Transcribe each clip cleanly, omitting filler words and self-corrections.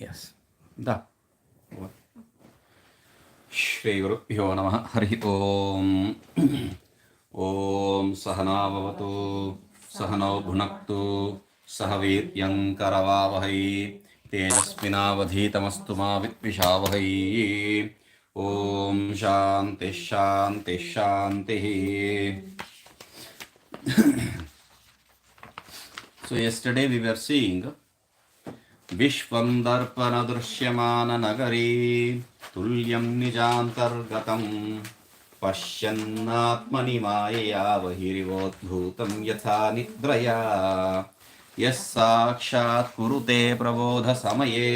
Yes. Da. Shri Guru Pyo Namaha Hari Om. Om Sahana Bhavatu Sahano Bhunaktu Sahaviryam Karavavahai Tejasvinavadhitamastu ma Vitvishavahai. Om Shanti Shanti Shanti. So yesterday we were seeing विश्वं दर्पणदृश्यमाननगरे तुल्यं निजान्तर्गतं पश्यन्नात्मनि मायया बहिरिवोद्भूतं यथा निद्रया यः साक्षात् कुरुते प्रबोधसमये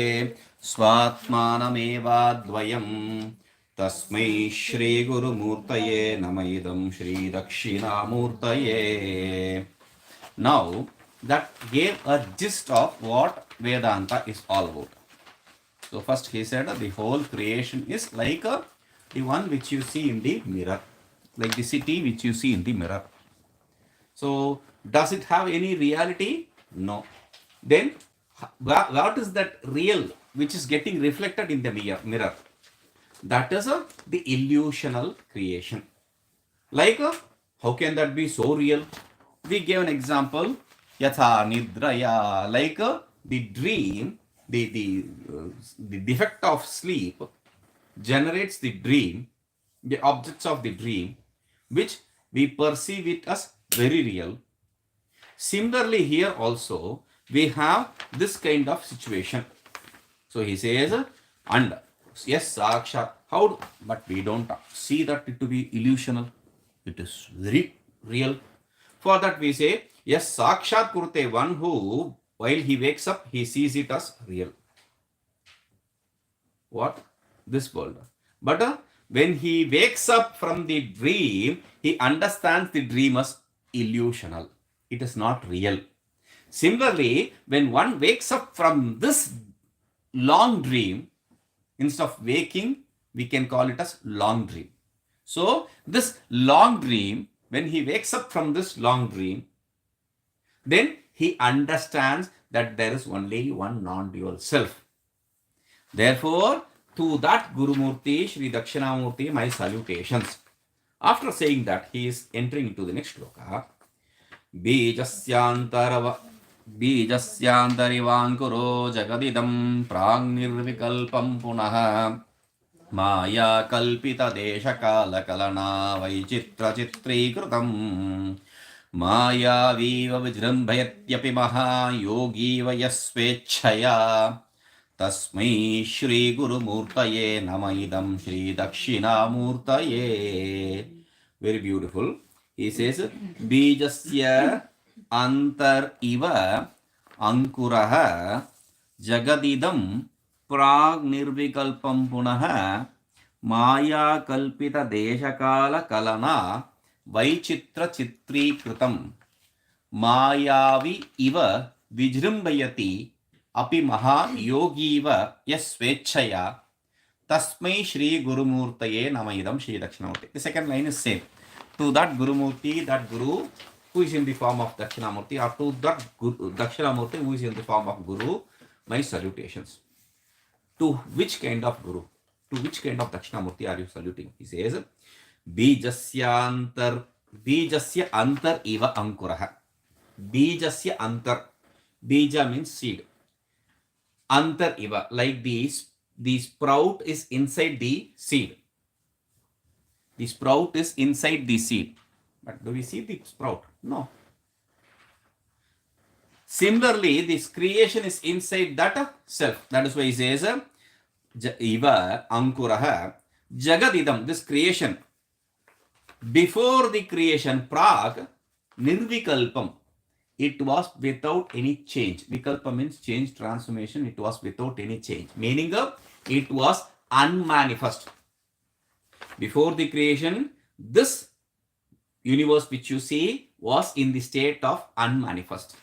स्वात्मानमेवाद्वयं तस्मै श्रीगुरुमूर्तये नमः इदं श्रीदक्षिणामूर्तये. Now that gave a gist of what Vedanta is all about. So first he said the whole creation is like the one which you see in the mirror, like the city which you see in the mirror. So does it have any reality? No. Then what is that real which is getting reflected in the mirror? That is the illusional creation. Like how can that be so real? We gave an example, yatha nidraya, like the dream, the defect of sleep generates the dream, the objects of the dream, which we perceive it as very real. Similarly, here also we have this kind of situation. So he says, and yes, saksha, how? But we don't see that it to be illusional. It is very real. For that we say, yes, sakshat kurute, one who while he wakes up, he sees it as real. What? This world. But when he wakes up from the dream, he understands the dream as illusional. It is not real. Similarly, when one wakes up from this long dream, instead of waking, we can call it as long dream. So, this long dream, when he wakes up from this long dream, then he understands that there is only one non-dual self. Therefore, to that Guru Murti, Sri Dakshinamurti, my salutations. After saying that, he is entering into the next shloka. Bijasyantarivanguro jagadidam pragnirvikalpam punaha Maya kalpita desha kala kalana vaichitra chitrikrutam Maya viva vijrambhayatyapi maha yogi vayasvechaya Tasmai Shri Guru Murtaye Namaidam Shri Dakshina Murtaye. Very beautiful. He says, Bijasya antar iva ankuraha jagadidam prag nirvikalpam punaha maya kalpita deshakala kalana vaichitra chitrikrutam mayavi iva vijrimbayati api maha yogiva yasvechaya tasmai Shri Guru Murtaye Namaidam Shri Dakshinamurti. The second line is same. To that Guru Murti, that Guru who is in the form of Dakshinamurti, or to that Guru, Dakshinamurti who is in the form of Guru, my salutations. To which kind of Guru? To which kind of Dakshinamurti are you saluting? He says, Bijasya antar iva ankuraha. Bijasya antar. Bija means seed. Antar iva, like the sprout is inside the seed. The sprout is inside the seed. But do we see the sprout? No. Similarly, this creation is inside that self. That is why he says, Iva Ankuraha Jagadidam, this creation. Before the creation, Prag, Nirvikalpam, it was without any change. Vikalpa means change, transformation. It was without any change. Meaning, it was unmanifest. Before the creation, this universe which you see was in the state of unmanifest.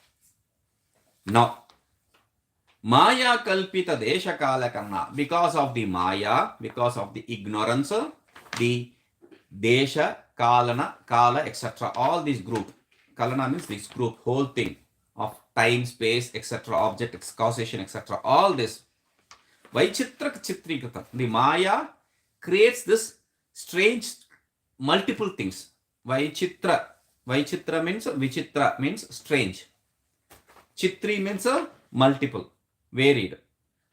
Now, Maya kalpita desha kala karna, because of the Maya, because of the ignorance, the desha, kalana, kala, etc. All these group, kalana means this group, whole thing of time, space, etc. object, causation, etc. All this Vaichitra Chitrikritam. The Maya creates this strange multiple things. Vaichitra. Vaichitra means Vichitra means strange. Chitri means multiple, varied.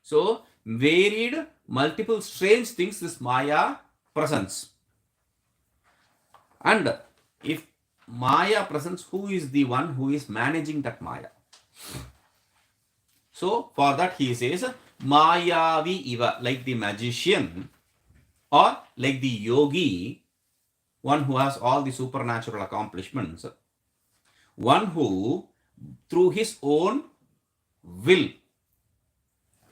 So, varied, multiple strange things this Maya presents. And if Maya presents, who is the one who is managing that Maya? So, for that he says, Mayavi Iva, like the magician or like the yogi, one who has all the supernatural accomplishments, one who through his own will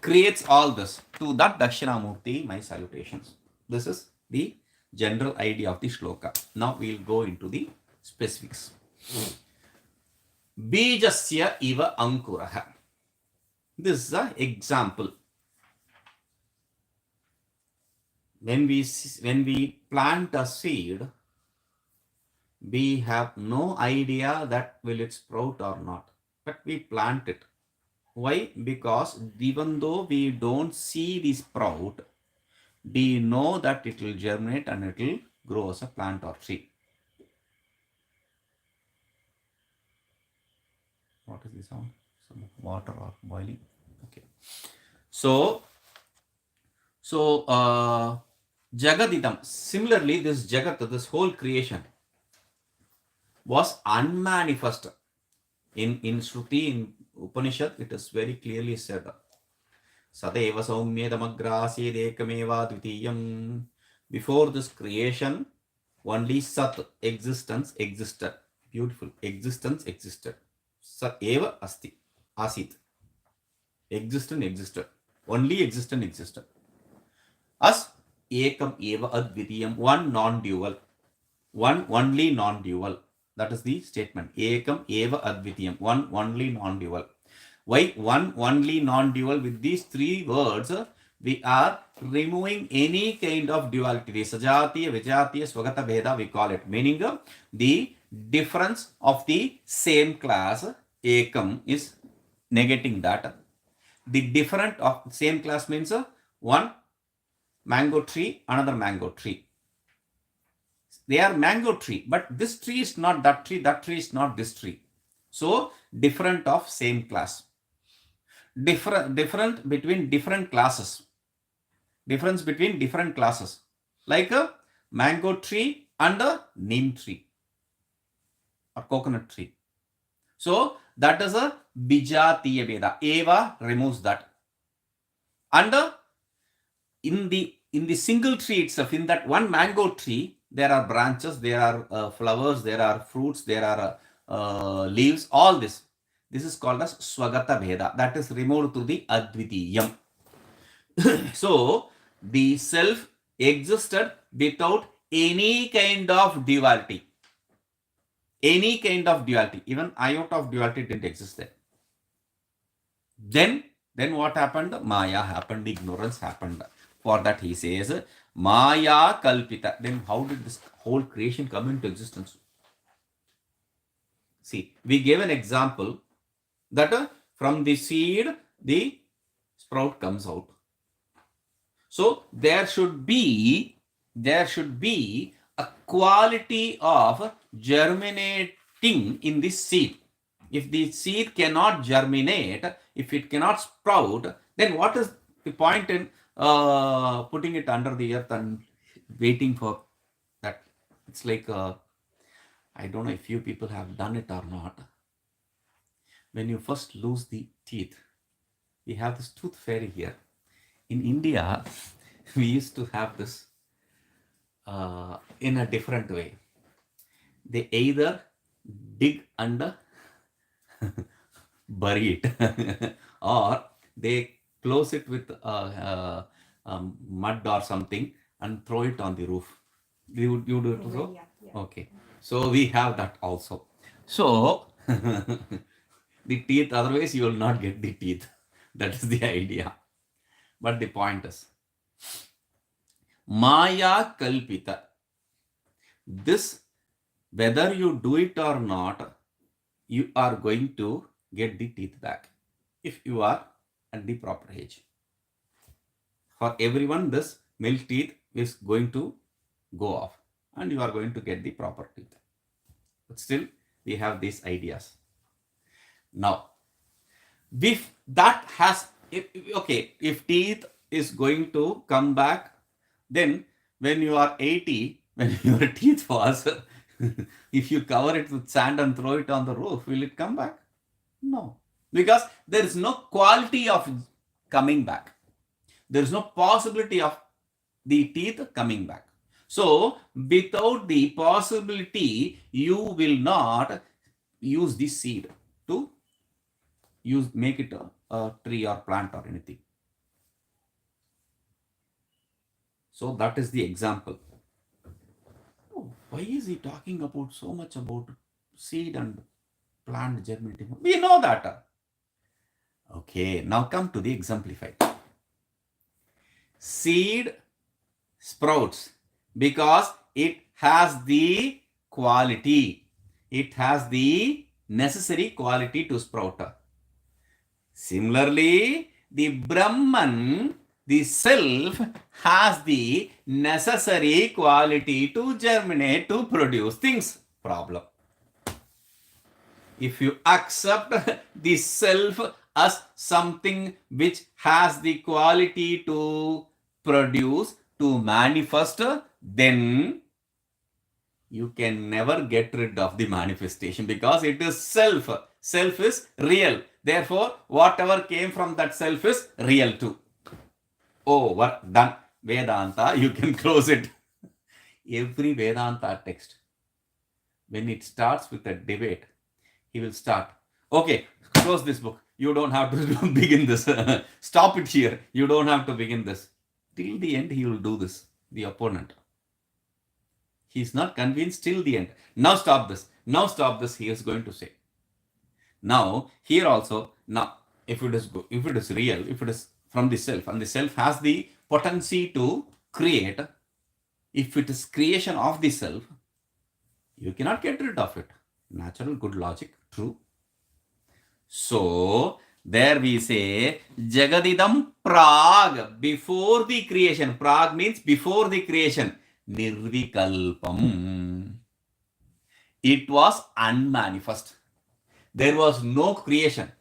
creates all this. To that Dakshinamurti, my salutations. This is the general idea of the shloka. Now we will go into the specifics. Bijasya iva ankuraha. This is an example. When we plant a seed, we have no idea that will it sprout or not, but we plant it. Why? Because even though we don't see the sprout, we know that it will germinate and it will grow as a plant or tree. What is the sound? Some water or boiling. Okay. So Jagadidam. Similarly, this Jagat, this whole creation, was unmanifest. In Shruti, in Upanishad, it is very clearly said. Sadeva saumyedamagrasi dekameva dvitiyam. Before this creation, only Sat, existence, existed. Beautiful. Existence existed. Sat eva asti. Asit. Existence existed. Only existence existed. As ekam eva advitiyam. One non-dual. One only non-dual. That is the statement. Ekam eva advitiyam. One only non-dual. Why one only non-dual? With these three words, we are removing any kind of duality. The Sajatiya, Vijatiya, Swagata Bheda, we call it. Meaning the difference of the same class, Ekam, is negating that. The different of same class means one mango tree, another mango tree. They are mango tree, but this tree is not that tree is not this tree. So, different of same class. Different between different classes. Difference between different classes. Like a mango tree and a neem tree or coconut tree. So, that is a Bijatiya Veda. Eva removes that. And in the single tree itself, in that one mango tree, there are branches, there are flowers, there are fruits, there are leaves, all this. This is called as Swagata Bheda. That is removed to the Advitiyam. So, the self existed without any kind of duality. Any kind of duality. Even iota of duality didn't exist there. Then what happened? Maya happened, ignorance happened. For that he says, Maya Kalpita. Then how did this whole creation come into existence? See, we gave an example that from the seed, the sprout comes out. So there should be a quality of germinating in this seed. If the seed cannot germinate, if it cannot sprout, then what is the point in putting it under the earth and waiting for that? It's like, I don't know if you people have done it or not. When you first lose the teeth, we have this tooth fairy here. In India, we used to have this in a different way. They either dig and bury it or they close it with mud or something and throw it on the roof. You do it also? Yeah. Okay. So we have that also. So the teeth, otherwise you will not get the teeth. That is the idea. But the point is, Maya Kalpita. This, whether you do it or not, you are going to get the teeth back if you are at the proper age. For everyone, this milk teeth is going to go off and you are going to get the proper teeth. But still, we have these ideas. Now, if that has, if teeth is going to come back, then when you are 80, when your teeth falls, if you cover it with sand and throw it on the roof, will it come back? No, because there is no quality of coming back. There is no possibility of the teeth coming back. So, without the possibility, you will not use this seed to make it a tree or plant or anything. So that is the example. Oh, why is he talking about so much about seed and plant germinating? We know that. Okay, now come to the exemplified. Seed sprouts because it has the quality. It has the necessary quality to sprout. Similarly, the Brahman, the self, has the necessary quality to germinate, to produce things. Problem. If you accept the self as something which has the quality to produce, to manifest, then you can never get rid of the manifestation because it is self. Self is real. Therefore, whatever came from that self is real too. Over, done. Vedanta, you can close it. Every Vedanta text, when it starts with a debate, he will start. Okay, close this book. You don't have to begin this. Stop it here. You don't have to begin this. Till the end, he will do this, the opponent. He is not convinced till the end. Now stop this. Now stop this, he is going to say. Now, here also, now, if it is real, if it is from the self, and the self has the potency to create, if it is creation of the self, you cannot get rid of it. Natural, good logic, true. So, there we say, Jagadidam Prag, before the creation. Prag means before the creation. Nirvikalpam. It was unmanifest. There was no creation.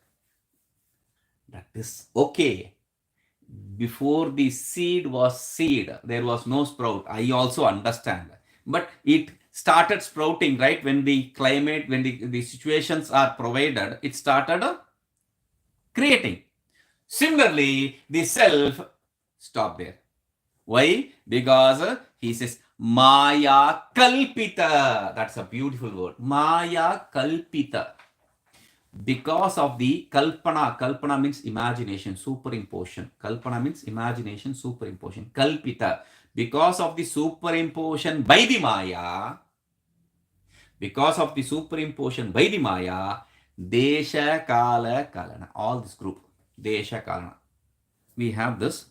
That is okay. Before the seed was seed, there was no sprout. I also understand. But it started sprouting, right? When the climate, when the situations are provided, it started creating. Similarly, the self stopped there. Why? Because he says, Maya Kalpita. That's a beautiful word. Maya Kalpita. Because of the Kalpana. Kalpana means imagination, superimposition. Kalpana means imagination, superimposition. Kalpita. Because of the superimposition by the Maya. Because of the superimposition by the Maya. Desha Kala Kalana. All this group. Desha Kalana. We have this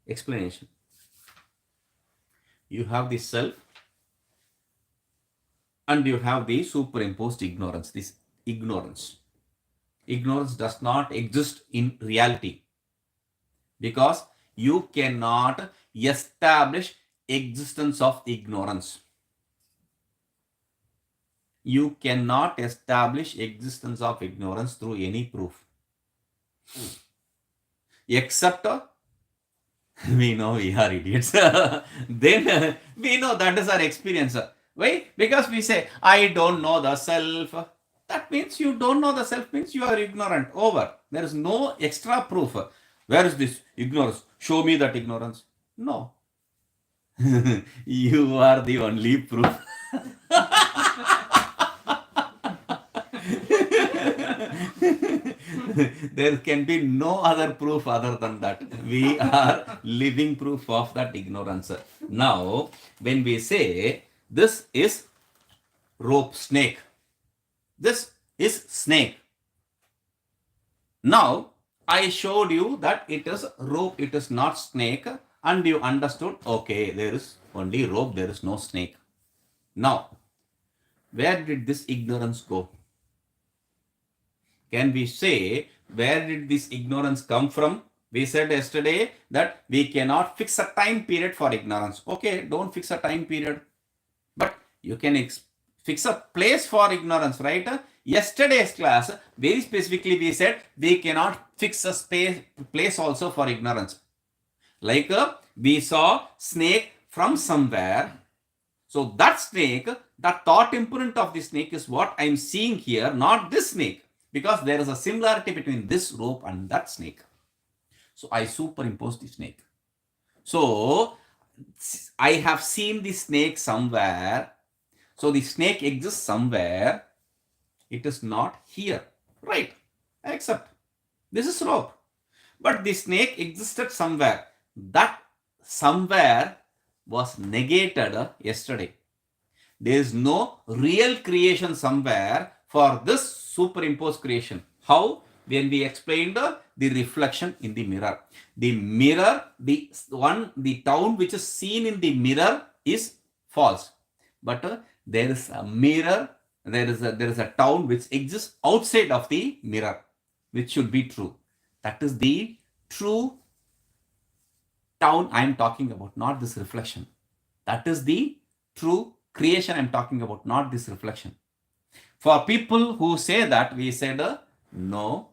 explanation. You have the self and you have the superimposed ignorance. This ignorance. Ignorance does not exist in reality because you cannot establish existence of ignorance. You cannot establish existence of ignorance through any proof. Except we know we are idiots. Then we know that is our experience. Why? Because we say, I don't know the self. That means you don't know the self, means you are ignorant. Over. There is no extra proof. Where is this ignorance? Show me that ignorance. No. You are the only proof. There can be no other proof other than that. We are living proof of that ignorance. Now, when we say this is rope, snake. This is snake. Now, I showed you that it is rope, it is not snake, and you understood, okay, there is only rope, there is no snake. Now, where did this ignorance go? Can we say, where did this ignorance come from? We said yesterday that we cannot fix a time period for ignorance. Okay, don't fix a time period, but you can fix a place for ignorance, right? Yesterday's class, very specifically, we said we cannot fix a place also for ignorance. Like we saw snake from somewhere. So that snake, the thought imprint of the snake is what I'm seeing here, not this snake, because there is a similarity between this rope and that snake. So I superimpose the snake. So I have seen the snake somewhere. So the snake exists somewhere. It is not here, right? Except this is rope. But the snake existed somewhere. That somewhere was negated yesterday. There is no real creation somewhere for this superimposed creation. How? When we explained the reflection in the mirror. The mirror, the town which is seen in the mirror is false. But there is a mirror, there is a town which exists outside of the mirror, which should be true. That is the true town I am talking about, not this reflection. That is the true creation I'm talking about, not this reflection. For people who say that, we said, no,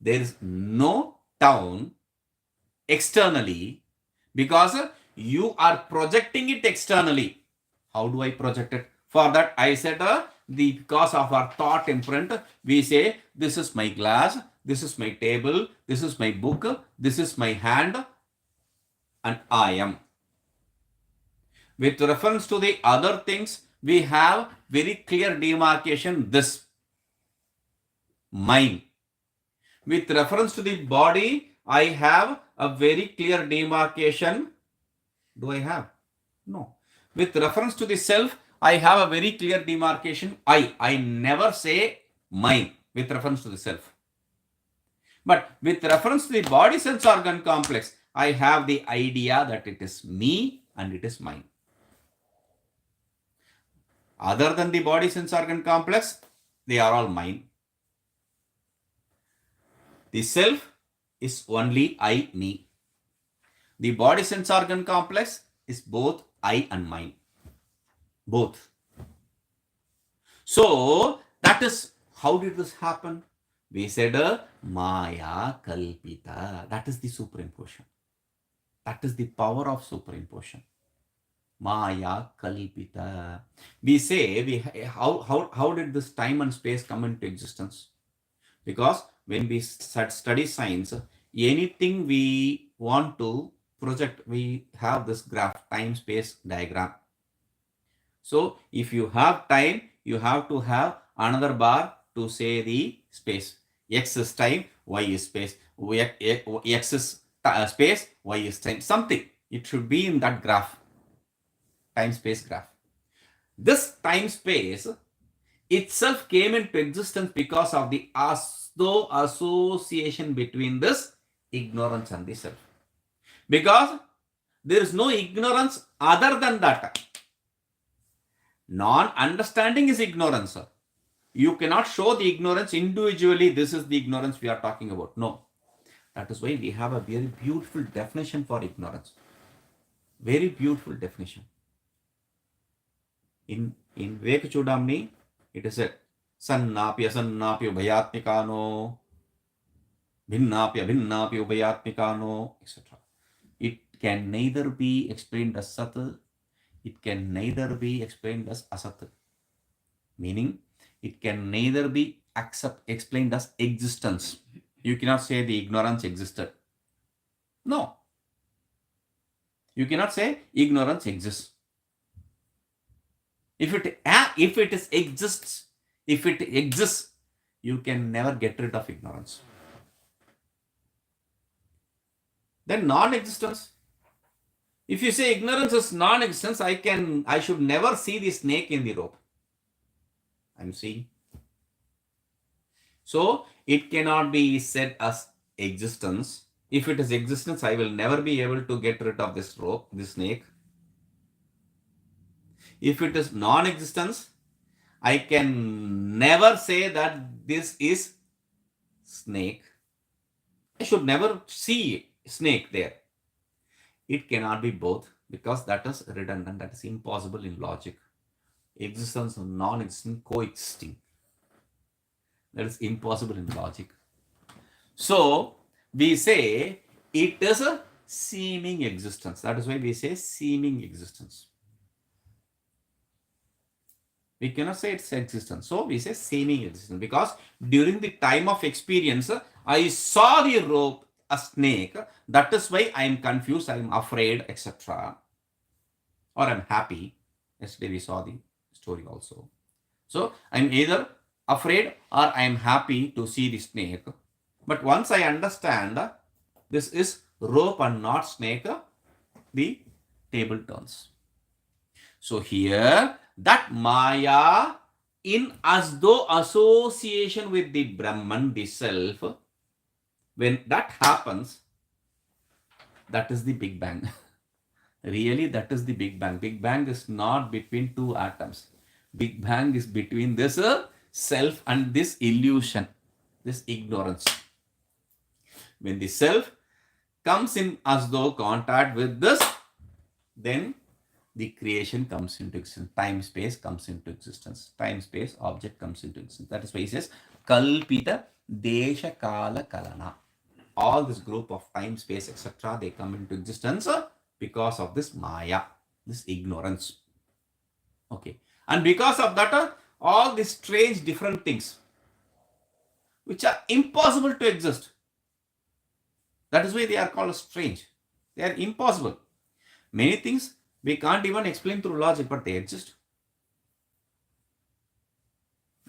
there is no town externally, because you are projecting it externally. How do I project it? For that, I said, because of our thought imprint, we say, this is my glass, this is my table, this is my book, this is my hand, and I am. With reference to the other things, we have very clear demarcation, this, mine. With reference to the body, I have a very clear demarcation. Do I have? No. With reference to the self, I have a very clear demarcation, I. I never say mine with reference to the self. But with reference to the body sense organ complex, I have the idea that it is me and it is mine. Other than the body sense organ complex, they are all mine. The self is only I, me. The body sense organ complex is both I and mine. Both. So that is, how did this happen? We said Maya Kalpita. That is the superimposition. That is the power of superimposition. Maya Kalpita. We say, how did this time and space come into existence? Because when we study science, anything we want to project, we have this graph, time-space diagram. So if you have time, you have to have another bar to say the space. X is time, Y is space. X is space, Y is time. Something. It should be in that graph. Time-space graph. This time-space itself came into existence because of the association between this ignorance and the self. Because there is no ignorance other than that. Non-understanding is ignorance. You cannot show the ignorance individually. This is the ignorance we are talking about. No. That is why we have a very beautiful definition for ignorance. Very beautiful definition. In Viveka Chudamani, it is said, Sannapya Sannapya Ubhayatmikano, Bhinnapya Bhinnapya Ubhayatmikano, etc. It can neither be explained as Sat, it can neither be explained as Asat. Meaning, it can neither be explained as existence. You cannot say the ignorance existed. No. You cannot say ignorance exists. If it exists, you can never get rid of ignorance. Then non-existence. If you say ignorance is non-existence, I should never see the snake in the rope. I'm seeing. So it cannot be said as existence. If it is existence, I will never be able to get rid of this rope, this snake. If it is non-existence, I can never say that this is snake. I should never see snake there. It cannot be both because that is redundant. That is impossible in logic. Existence and non-existence coexisting. That is impossible in logic. So we say it is a seeming existence. That is why we say seeming existence. We cannot say it's existence. So we say seeming existence because during the time of experience, I saw the rope, a snake. That is why I am confused, I am afraid, etc. Or I'm happy. Yesterday we saw the story also. So I'm either afraid or I'm happy to see the snake. But once I understand this is rope and not snake, the table turns. So here that Maya in as though association with the Brahman, the self, when that happens, that is the Big Bang. Really, that is the Big Bang. Big Bang is not between two atoms. Big Bang is between this self and this illusion, this ignorance. When the self comes in as though contact with this, then the creation comes into existence. Time space comes into existence. Time space object comes into existence. That is why he says Kalpita Desha Kala Kalana. All this group of time, space, etc., they come into existence because of this Maya, this ignorance. Okay. And because of that, all these strange different things which are impossible to exist. That is why they are called strange. They are impossible. Many things we can't even explain through logic, but they exist.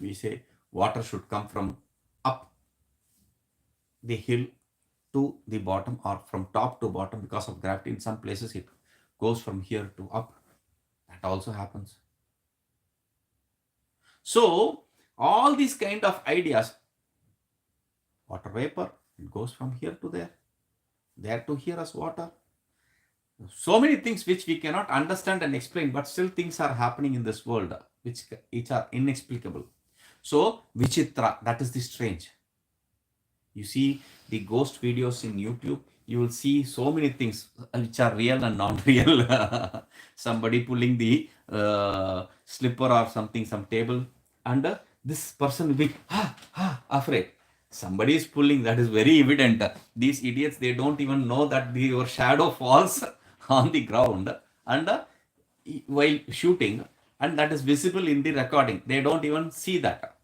We say water should come from up the hill to the bottom or from top to bottom because of gravity. In some places it goes from here to up. That also happens. So all these kind of ideas, water vapor, it goes from here to there to here as water. So many things which we cannot understand and explain, but still things are happening in this world which are inexplicable. So Vichitra, that is the strange. You see the ghost videos in YouTube, you will see so many things which are real and non-real. Somebody pulling the slipper or something, some table, and this person will be afraid. Somebody is pulling, that is very evident. These idiots, they don't even know that your shadow falls on the ground and while shooting, and that is visible in the recording. They don't even see that.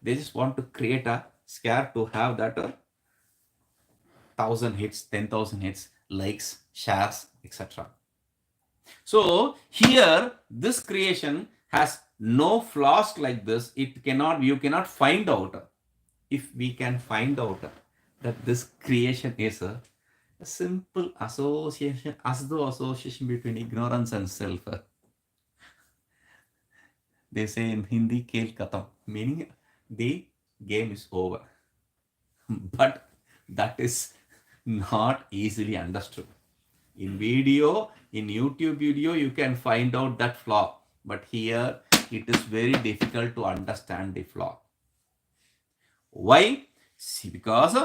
They just want to create a scare to have that 1,000 hits, 10,000 hits, likes, shares, etc. So here this creation has no flaws like this. It cannot, you cannot find out. If we can find out that this creation is a simple association, as though association between ignorance and self. They say in Hindi, Kel Katam, meaning the game is over. But that is not easily understood. In video, in YouTube video, you can find out that flaw. But here, it is very difficult to understand the flaw. Why? See, because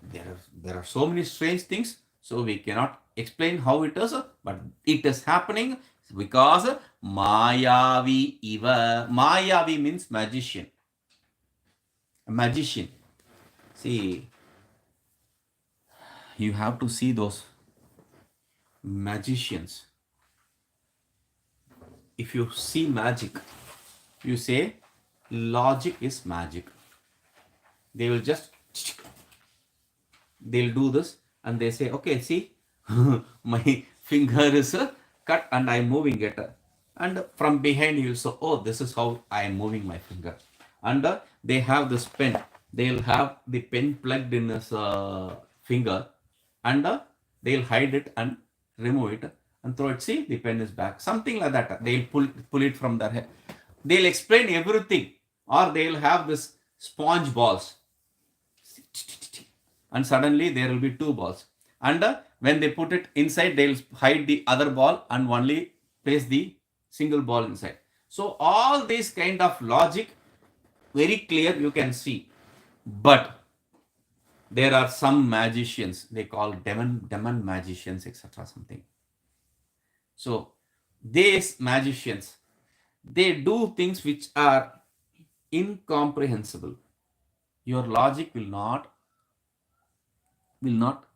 there are so many strange things, so we cannot explain how it is, but it is happening because Mayavi Iva. Mayavi means magician. A magician. See, you have to see those magicians. If you see magic, you say logic is magic. They will just, they'll do this and they say, okay, see, my finger is cut and I'm moving it. And from behind you will say, oh, this is how I am moving my finger. And they have this pen. They'll have the pen plugged in his finger and they'll hide it and remove it and throw it. See, the pen is back. Something like that. They'll pull it from their head. They'll explain everything. Or they'll have this sponge balls. And suddenly there will be two balls. And when they put it inside, they'll hide the other ball and only place the single ball inside. So all this kind of logic, very clear, you can see. But There are some magicians, they call demon magicians, etc. something. So these magicians, they do things which are incomprehensible. Your logic will not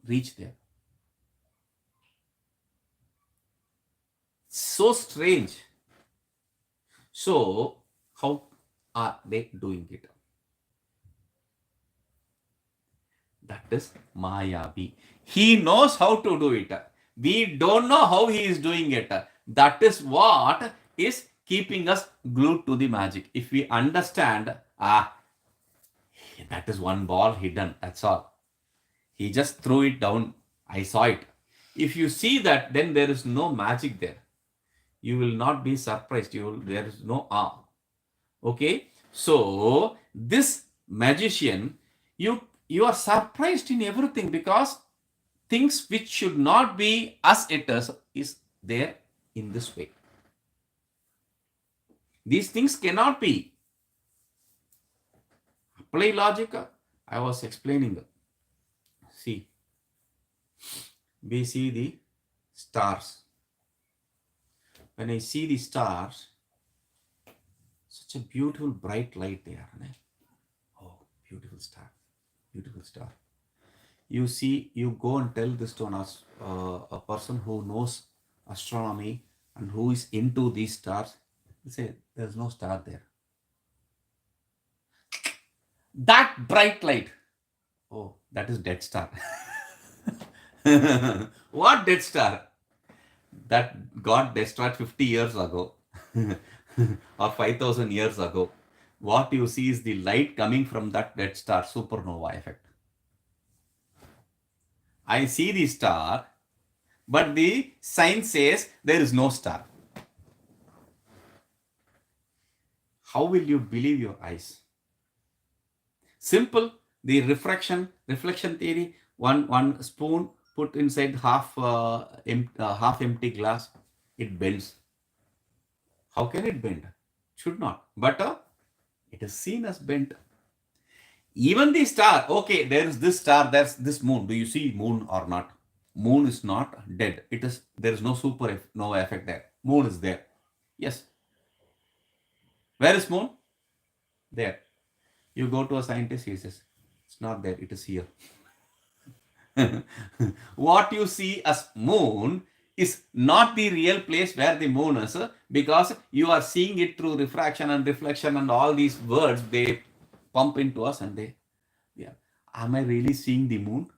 reach there. So strange. So how are they doing it? That is Mayavi. He knows how to do it. We don't know how he is doing it. That is what is keeping us glued to the magic. If we understand, that is one ball hidden, that's all. He just threw it down. I saw it. If you see that, then there is no magic there. You will not be surprised. There is no awe. Okay, so this magician, you are surprised in everything, because things which should not be as it is there in this way. These things cannot be. Apply logic. I was explaining. See, we see the stars. When I see the stars, such a beautiful bright light they are. Oh, beautiful star, beautiful star. You see, you go and tell this to a person who knows astronomy and who is into these stars. They say, there's no star there. That bright light, oh, that is dead star. What dead star? That got destroyed 50 years ago or 5,000 years ago. What you see is the light coming from that dead star, supernova effect. I see the star, but the science says there is no star. How will you believe your eyes? Simple. The reflection theory. One spoon put inside half empty glass, it bends. How can it bend? Should not. But it is seen as bent. Even the star. Okay, there is this star. There's this moon. Do you see moon or not? Moon is not dead. There is no supernova effect there. Moon is there. Yes. Where is moon? There. You go to a scientist, he says, it's not there, it is here. What you see as moon is not the real place where the moon is, because you are seeing it through refraction and reflection and all these words they pump into us, and am I really seeing the moon?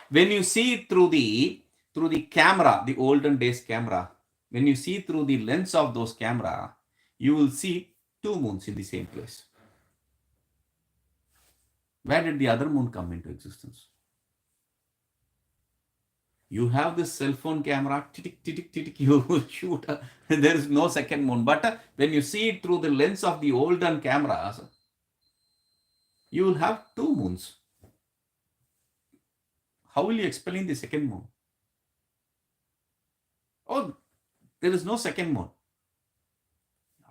When you see it through the camera, the olden days camera, when you see through the lens of those camera, you will see two moons in the same place. Where did the other moon come into existence? You have this cell phone camera, you shoot, there is no second moon. But when you see it through the lens of the olden cameras, you will have two moons. How will you explain the second moon? Oh, there is no second moon.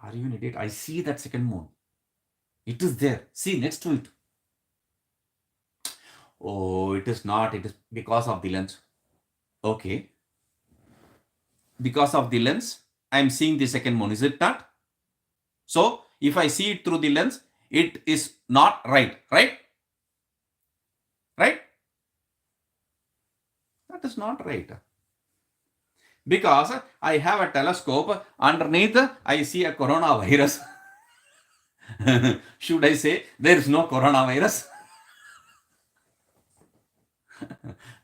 Are you an idiot? I see that second moon. It is there. See next to it. Oh, it is not. It is because of the lens. Okay. Because of the lens, I am seeing the second moon. Is it not? So, if I see it through the lens, it is not right. Right? Right? That is not right. Because I have a telescope, underneath I see a coronavirus. Should I say there is no coronavirus?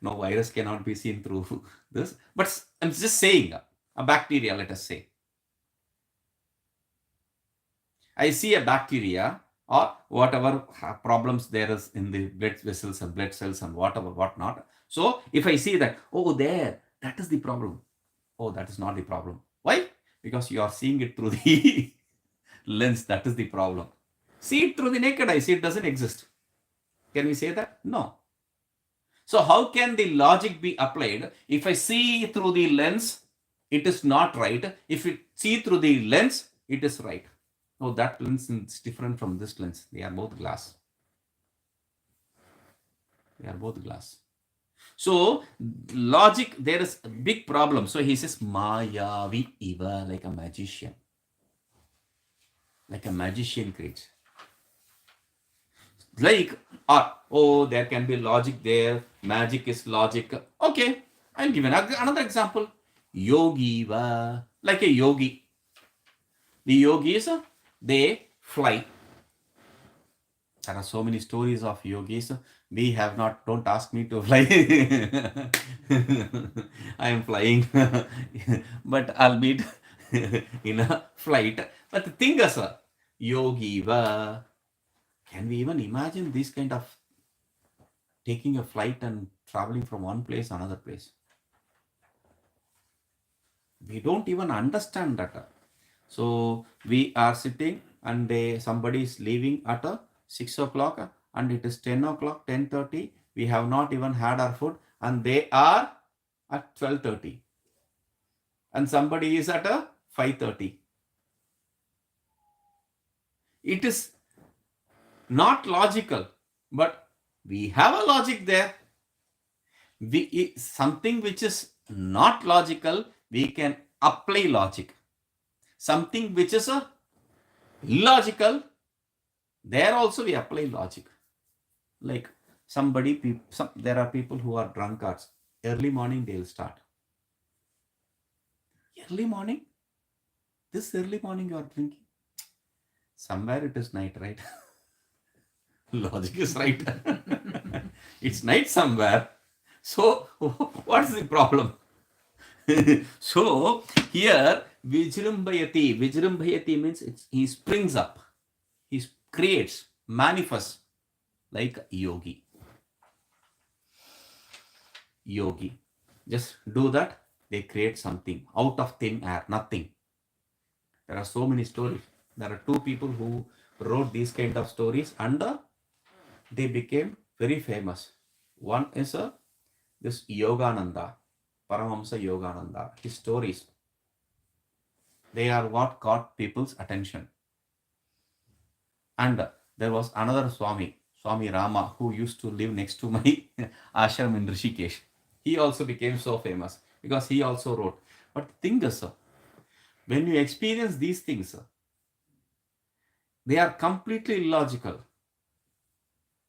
No, virus cannot be seen through this. But I'm just saying, a bacteria, let us say. I see a bacteria or whatever problems there is in the blood vessels and blood cells and whatever, whatnot. So if I see that, oh, there, that is the problem. Oh, that is not the problem. Why? Because you are seeing it through the lens. That is the problem. See it through the naked eye. See, it doesn't exist. Can we say that? No. So how can the logic be applied? If I see through the lens, it is not right. If you see through the lens, it is right. Oh, that lens is different from this lens. They are both glass. They are both glass. So logic, there is a big problem. So he says Mayavi Iva, like a magician. Like a magician creates. Like, oh, there can be logic there. Magic is logic. Okay, I'll give another example. Yogi va, like a yogi. The yogis, they fly. There are so many stories of yogis. We have not, don't ask me to fly. I am flying, but I'll meet in a flight. But the thing is, yogi va, can we even imagine this kind of taking a flight and traveling from one place to another place? We don't even understand that. So we are sitting and somebody is leaving at 6 o'clock and it is 10 o'clock, 10:30. We have not even had our food and they are at 12:30. And somebody is at 5:30. It is not logical, but we have a logic there. Something which is not logical, we can apply logic. Something which is illogical, there also we apply logic. Like there are people who are drunkards. Early morning they will start. Early morning? This early morning you are drinking? Somewhere it is night, right? Logic is right. It's night somewhere. So what's the problem? So here Vijrumbhayati means he springs up. He creates, manifests like yogi. Yogi. Just do that, they create something out of thin air, nothing. There are so many stories. There are two people who wrote these kind of stories and they became very famous. One is this Yogananda, Paramahamsa Yogananda. His stories, they are what caught people's attention. And there was another Swami Rama, who used to live next to my ashram in Rishikesh. He also became so famous because he also wrote. But the thing is, when you experience these things, they are completely illogical.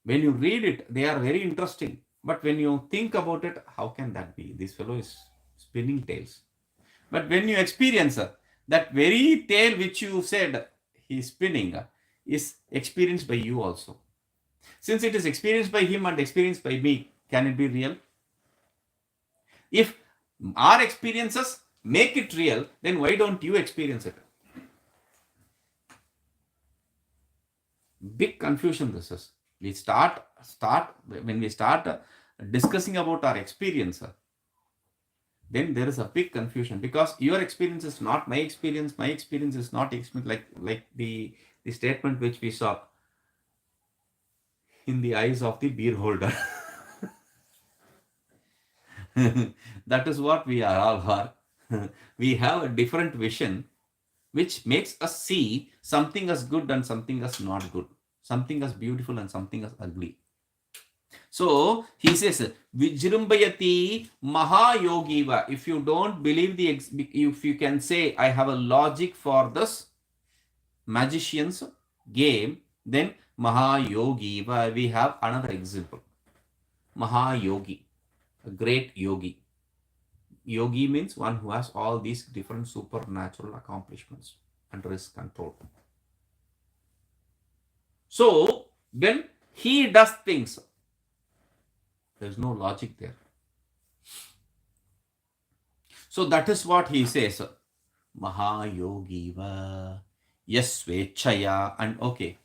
When you read it, they are very interesting. But when you think about it, how can that be? This fellow is spinning tales. But when you experience that very tale which you said he is spinning is experienced by you also. Since it is experienced by him and experienced by me, can it be real? If our experiences make it real, then why don't you experience it? Big confusion this is. We start when we start discussing about our experience, then there is a big confusion because your experience is not my experience is not like the statement which we saw in the eyes of the beer holder. That is what we are all are. We have a different vision which makes us see something as good and something as not good, something as beautiful and something as ugly. So he says, Vijrumbhayati Mahayogiva. If you don't believe if you can say, I have a logic for this magician's game, then Mahayogiva. We have another example. Mahayogi, a great yogi. Yogi means one who has all these different supernatural accomplishments under his control. So when he does things, there's no logic there. So that is what he says. Mahayogiva Yasvechaya. And okay.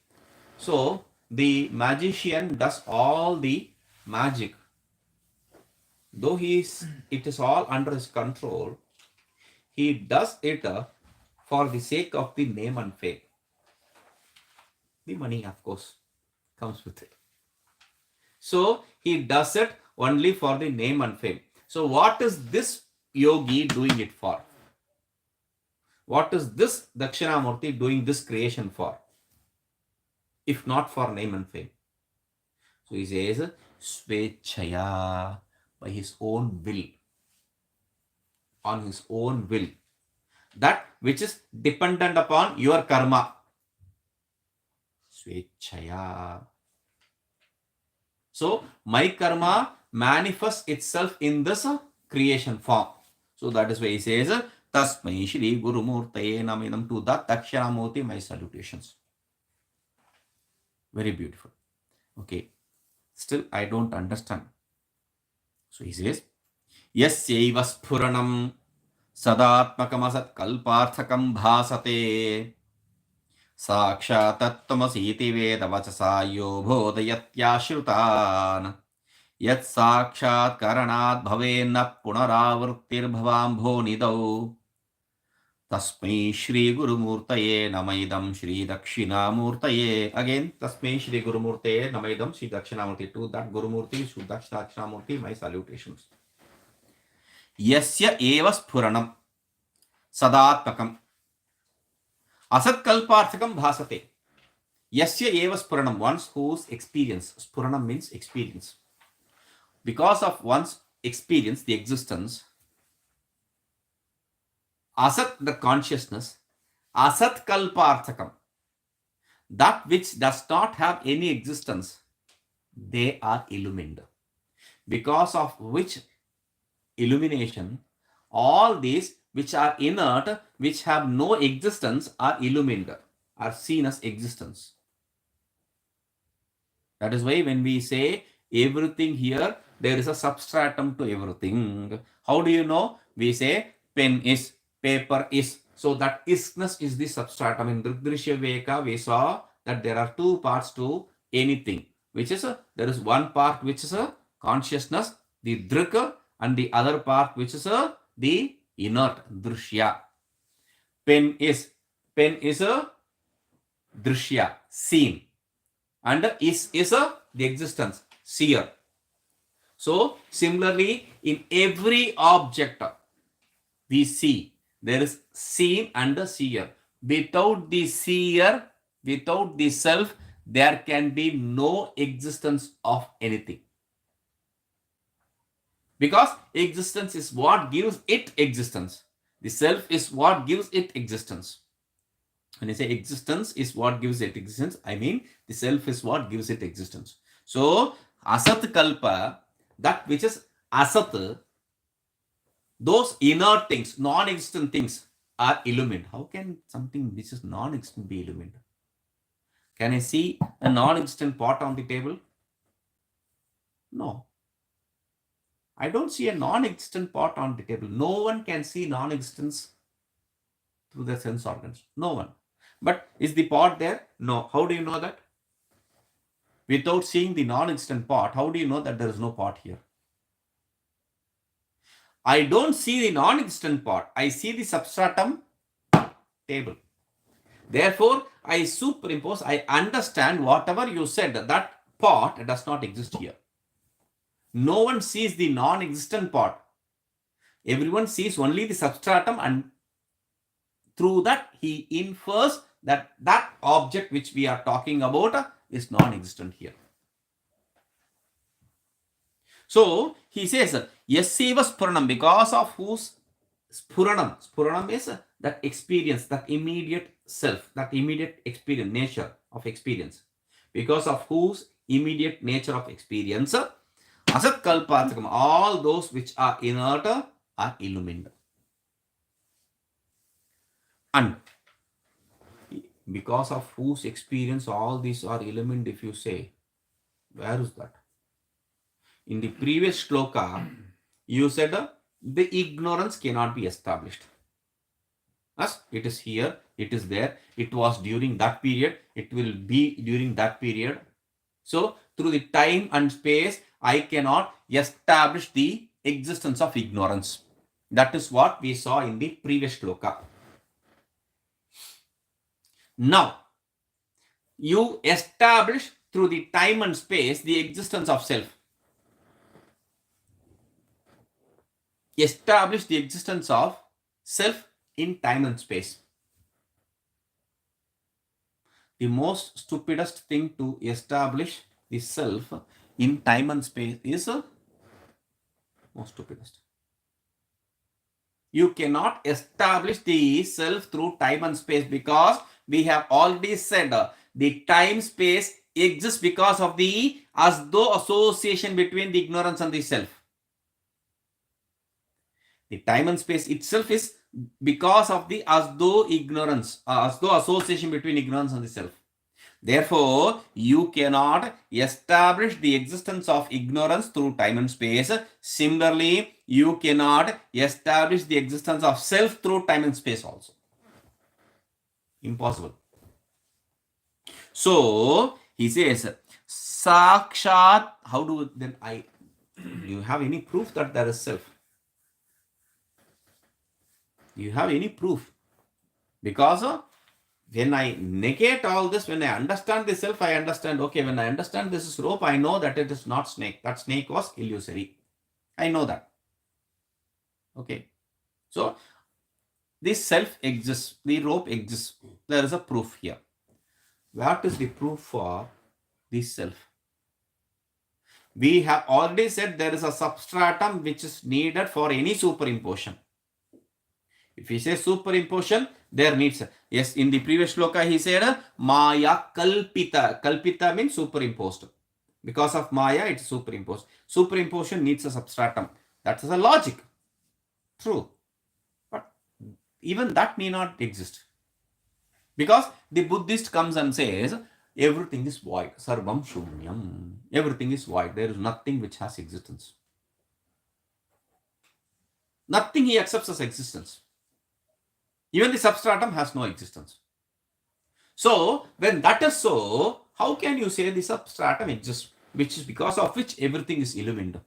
So the magician does all the magic. Though it is all under his control, he does it for the sake of the name and fame. The money, of course, comes with it. So he does it only for the name and fame. So what is this yogi doing it for? What is this Dakshinamurti doing this creation for? If not for name and fame. So he says, Svechaya, by his own will, on his own will. That which is dependent upon your karma. Svechaya. So, my karma manifests itself in this creation form. So, that is why he says, Tasmai Shri Guru Murtaye Naminam, to that Dakshinamurti, my salutations. Very beautiful. Okay. Still, I don't understand. So, he says, Yasyaiva Spuranam Sadatmakam Kalparthakam Bhasate Sakshattattvamasiti Vedavachasa yo bodhayatyashrutan Yat sakshat karanat bhavenna punaravrittirbhavambho nidau Tasmai Shri Guru Murtaye Namaidam Shri Dakshinamurtaye. Again, Tasmai Shri Guru Murtaye Namaidam Shri Dakshinamurti. To that Guru Murti, Shri Dakshinamurti, my salutations. Yasya eva sphuranam sadatmakam asat kalparthakam bhasate. Yasya eva sphuranam, one's whose experience. Sphuranam means experience. Because of one's experience, the existence, asat, the consciousness, asat kalparthakam, that which does not have any existence, they are illumined. Because of which illumination, all these which are inert, which have no existence, are illumined, are seen as existence. That is why when we say everything here, there is a substratum to everything. How do you know? We say pen is, paper is. So that isness is the substratum. In Drisya Viveka, we saw that there are two parts to anything, which is there is one part which is a consciousness, the Drika, and the other part which is the inert, Drishya. Pen is a Drishya, seen, and is the existence, seer. So similarly, in every object we see, there is seen and a seer. Without the seer, without the self, there can be no existence of anything. Because existence is what gives it existence. The self is what gives it existence. When I say existence is what gives it existence, I mean the self is what gives it existence. So, asat kalpa, that which is asat, those inert things, non-existent things are illumined. How can something which is non-existent be illumined? Can I see a non-existent pot on the table? No. I don't see a non-existent pot on the table. No one can see non-existence through the sense organs. No one. But is the pot there? No. How do you know that? Without seeing the non-existent pot, how do you know that there is no pot here? I don't see the non-existent pot. I see the substratum table. Therefore, I superimpose, I understand whatever you said, that pot does not exist here. No one sees the non-existent pot. Everyone sees only the substratum, and through that he infers that that object which we are talking about is non-existent here. So he says, Yasyeva Spuranam, because of whose Spuranam. Spuranam is that experience, that immediate self, that immediate experience, nature of experience. Because of whose immediate nature of experience, Asat Kalpathakam, all those which are inert are illumined. And because of whose experience all these are illumined, if you say, where is that? In the previous shloka, you said the ignorance cannot be established. As it is here, it is there, it was during that period, it will be during that period. So, through the time and space, I cannot establish the existence of ignorance. That is what we saw in the previous shloka. Now, you establish through the time and space the existence of self. Establish the existence of self in time and space. The most stupidest thing to establish the self in time and space is most stupidest. You cannot establish the self through time and space because we have already said the time space exists because of the as though association between the ignorance and the self. The time and space itself is because of the as though ignorance, as though association between ignorance and the self. Therefore, you cannot establish the existence of ignorance through time and space. Similarly, you cannot establish the existence of self through time and space also. Impossible. So, he says, Sakshat, how do then you have any proof that there is self? You have any proof? Because when I negate all this, when I understand the self, I understand, okay, when I understand this is rope, I know that it is not snake. That snake was illusory. I know that. Okay. So, this self exists. The rope exists. There is a proof here. What is the proof for this self? We have already said there is a substratum which is needed for any superimposition. If we say superimposition, there needs, yes, in the previous shloka he said, Maya kalpita. Kalpita means superimposed. Because of Maya, it's superimposed. Superimposition needs a substratum. That is a logic. True. But even that may not exist. Because the Buddhist comes and says, everything is void. Sarvam shunyam. Everything is void. There is nothing which has existence. Nothing he accepts as existence. Even the substratum has no existence. So, when that is so, how can you say the substratum exists, which is because of which everything is illumined?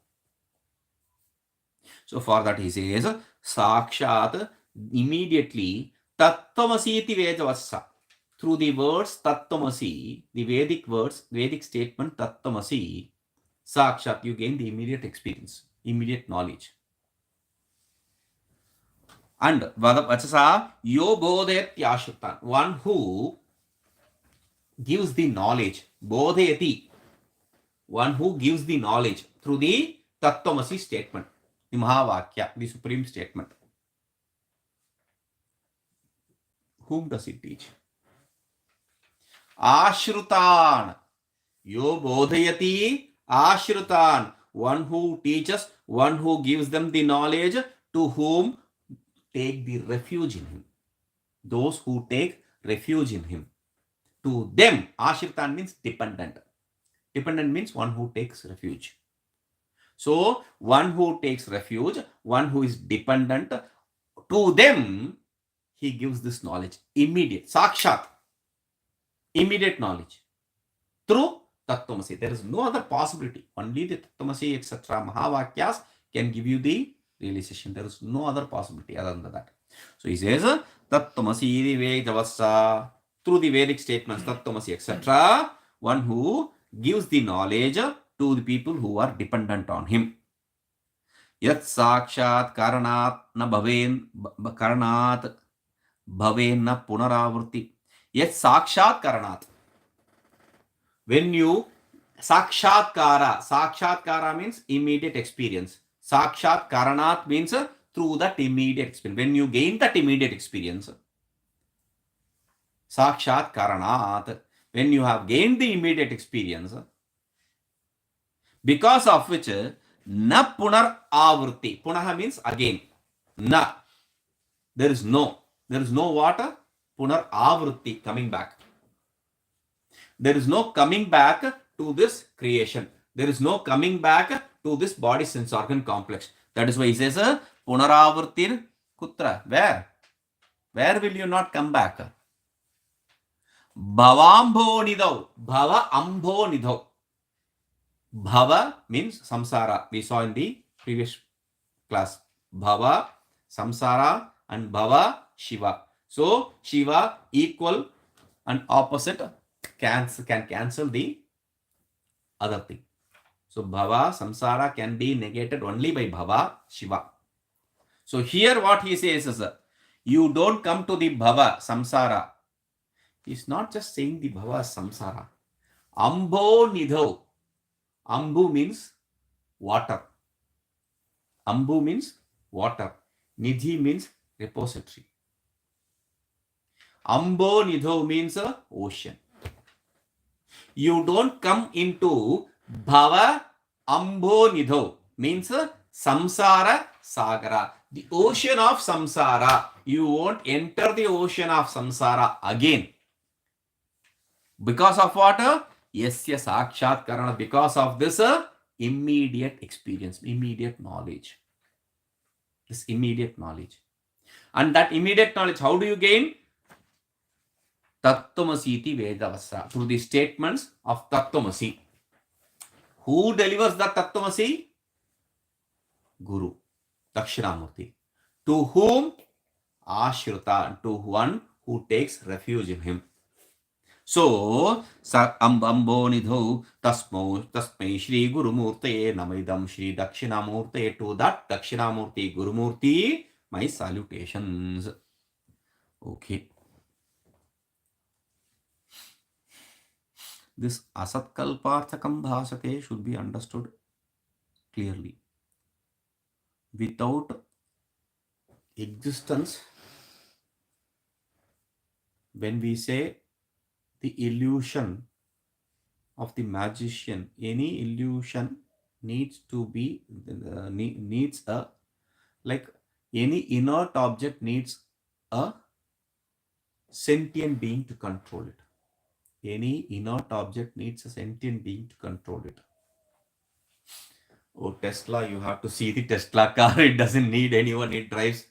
So, for that he says, Sakshat, immediately, Tattvamasi iti Vedavassa. Through the words Tattvamasi, the Vedic words, Vedic statement Tattvamasi, Sakshat, you gain the immediate experience, immediate knowledge. And Vachasa, yo bodhet yashritan, one who gives the knowledge, bodheti, one who gives the knowledge through the Tattvamasi statement, the Mahavakya, the supreme statement. Whom does it teach? Ashrutan, yo bodhayati ashrutan, one who teaches, one who gives them the knowledge, to whom take the refuge in him. Those who take refuge in him. To them, ashritan means dependent. Dependent means one who takes refuge. So, one who takes refuge, one who is dependent, to them, he gives this knowledge. Immediate, sakshat, immediate knowledge. Through Tattvamasi. There is no other possibility. Only the Tattvamasi, etc. Mahavakyas can give you the realization. There is no other possibility other than that. So he says, Tattvamasi Vedavassa, through the Vedic statements, Tattvamasi, etc., one who gives the knowledge to the people who are dependent on him. Yat sakshat karanat na bhaven karanat bhaven na punaravrti. Yat sakshat karanat. When you sakshatkara means immediate experience. Sakshat karanat means through that immediate experience. When you gain that immediate experience, sakshat karanat, when you have gained the immediate experience, because of which na punar avrutti. Punaha means again. Na. There is no what? Punar avrutti, coming back. There is no coming back to this creation. There is no coming back to this body sense organ complex. That is why he says, Punaravartir kutra. Where? Where will you not come back? Bhavambho nidhau. Bhava ambho nidhau. Bhava means samsara. We saw in the previous class. Bhava, samsara, and bhava, Shiva. So, Shiva equal and opposite can cancel the other thing. So, bhava, samsara can be negated only by bhava, Shiva. So, here what he says is, you don't come to the bhava, samsara. He's not just saying the bhava, samsara. Ambho nidho. Ambu means water. Ambu means water. Nidhi means repository. Ambo Nidho means ocean. You don't come into Bhava Ambo Nidho means Samsara Sagara. The ocean of Samsara. You won't enter the ocean of Samsara again. Because of what? Yasya Sakshat Karana. Because of this immediate experience, immediate knowledge. This immediate knowledge. And that immediate knowledge, how do you gain? Tattvamasi Vedavasa. Through the statements of Tattvamasi. Who delivers the Tattvamasi? Guru. Dakshinamurti. To whom? Ashruta. To one who takes refuge in him. So, Ambo Nidho Tasmai Shri Gurumurte Namaidam Shri Dakshinamurte. To that Dakshinamurti Gurumurti, my salutations. Okay. This Asatkalparthakam Bhasate should be understood clearly. Without existence, when we say the illusion of the magician, any illusion needs to be, needs a, like any inert object needs a sentient being to control it. Any inert object needs a sentient being to control it. Oh, Tesla, you have to see the Tesla car. It doesn't need anyone. It drives.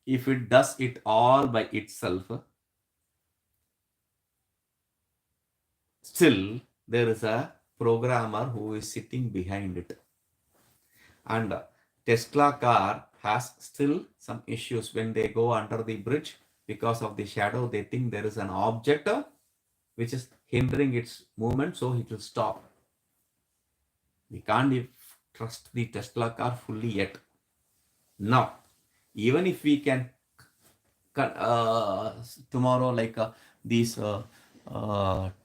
If it does it all by itself, still there is a programmer who is sitting behind it. And Tesla car has still some issues. When they go under the bridge, because of the shadow, they think there is an object which is hindering its movement, so it will stop. We can't trust the Tesla car fully yet. Now, even if we can tomorrow, like these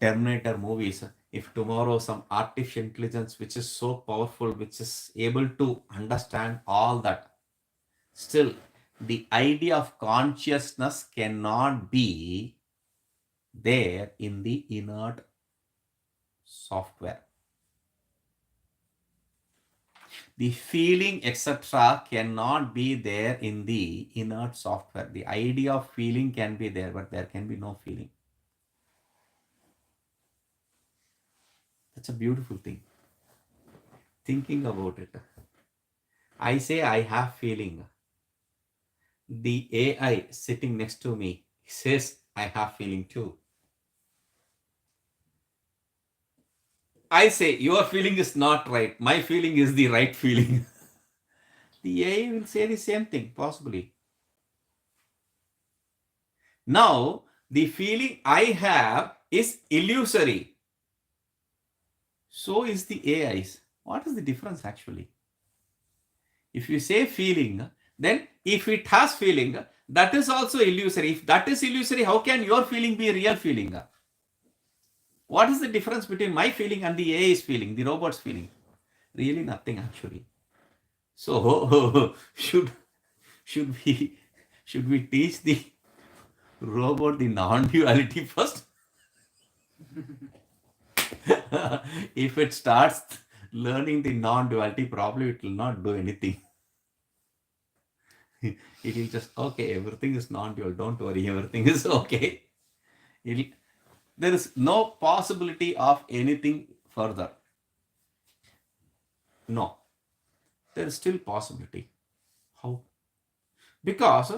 Terminator movies, if tomorrow some artificial intelligence which is so powerful, which is able to understand all that, still the idea of consciousness cannot be there in the inert software. The feeling, etc., cannot be there in the inert software. The idea of feeling can be there, but there can be no feeling. That's a beautiful thing. Thinking about it. I say I have feeling. The AI sitting next to me says I have feeling too. I say your feeling is not right. My feeling is the right feeling. The AI will say the same thing, possibly. Now, the feeling I have is illusory. So is the AI's. What is the difference actually? If you say feeling, then if it has feeling, that is also illusory. If that is illusory, how can your feeling be a real feeling? What is the difference between my feeling and the AI's feeling, the robot's feeling? Really nothing actually. So should we teach the robot the non-duality first? If it starts learning the non-duality, probably it will not do anything. It will just, okay, everything is non-dual, don't worry, everything is okay. There is no possibility of anything further. No, there is still possibility. How? Because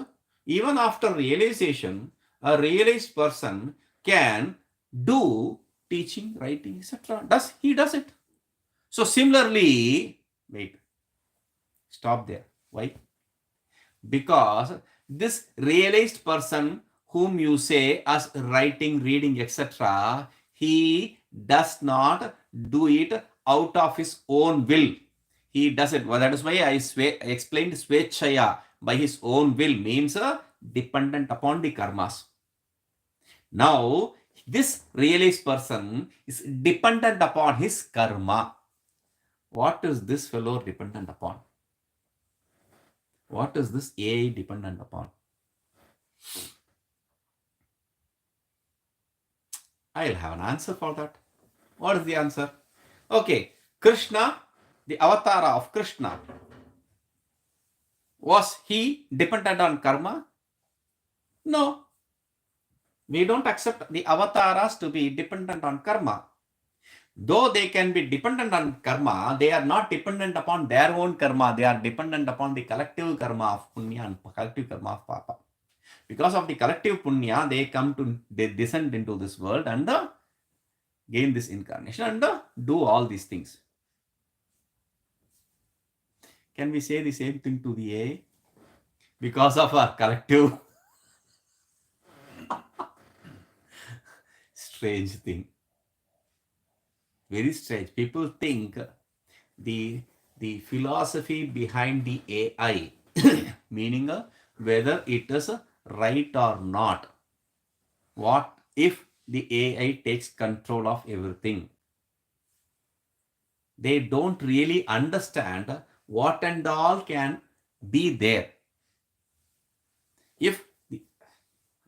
even after realization, a realized person can do teaching, writing, etc. He does it. So similarly, wait, stop there. Why? Because this realized person whom you say as writing, reading, etc., he does not do it out of his own will. He does it. Well, that is why I explained Swechaya, by his own will, means dependent upon the karmas. Now, this realized person is dependent upon his karma. What is this fellow dependent upon? What is this AI dependent upon? I'll have an answer for that. What is the answer? Okay, Krishna, the avatar of Krishna, was he dependent on karma? No. We don't accept the avatars to be dependent on karma. Though they can be dependent on karma, they are not dependent upon their own karma. They are dependent upon the collective karma of punya and collective karma of papa. Because of the collective punya, they descend into this world and gain this incarnation and do all these things. Can we say the same thing to the AI? Because of our collective strange thing. Very strange. People think the philosophy behind the AI, meaning whether it is right or not. What if the AI takes control of everything? They don't really understand what and all can be there. If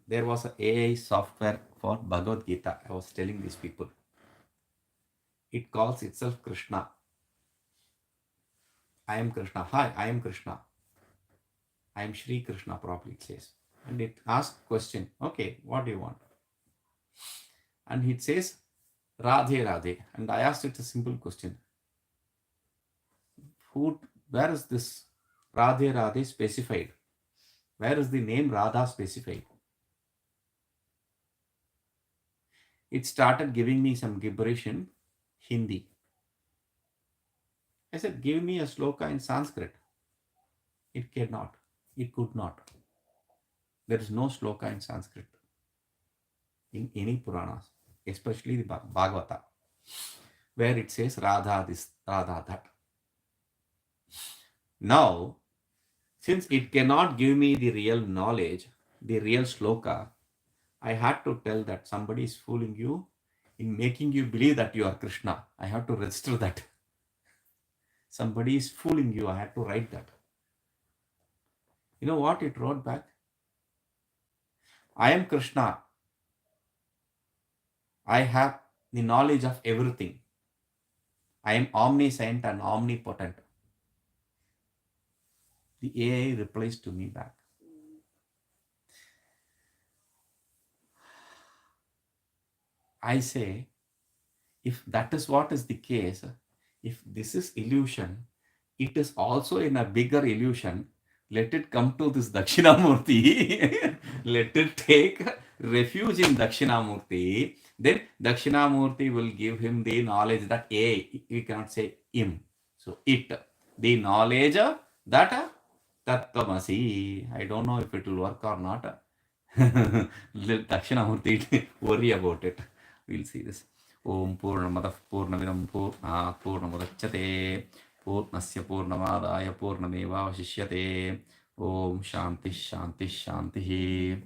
there was an AI software for Bhagavad Gita, I was telling these people, it calls itself Krishna. I am Krishna. Hi, I am Krishna. I am Shri Krishna, probably it says. And it asks question, okay, what do you want? And it says, Radhe Radhe. And I asked it a simple question. Where is this Radhe Radhe specified? Where is the name Radha specified? It started giving me some gibberish in Hindi. I said, give me a sloka in Sanskrit. It cannot. It could not. There is no sloka in Sanskrit in any Puranas, especially the Bhagavata, where it says Radha this, Radha that. Now, since it cannot give me the real knowledge, the real sloka, I had to tell that somebody is fooling you in making you believe that you are Krishna. I have to register that. Somebody is fooling you. I had to write that. You know what it wrote back? I am Krishna. I have the knowledge of everything. I am omniscient and omnipotent. The AI replies to me back. I say, if that is what is the case, if this is illusion, it is also in a bigger illusion. Let it come to this Dakshinamurti. Let it take refuge in Dakshinamurti. Then Dakshinamurti will give him the knowledge that we cannot say him. So it, the knowledge that Tattvamasi. I don't know if it will work or not. Let Dakshinamurti worry about it. We'll see this. Om Purnamadah Purnamidam Purnamudachyate Purnasya Purnamadaya Purnameva Vashishyate. Om Shanti Shanti Shanti.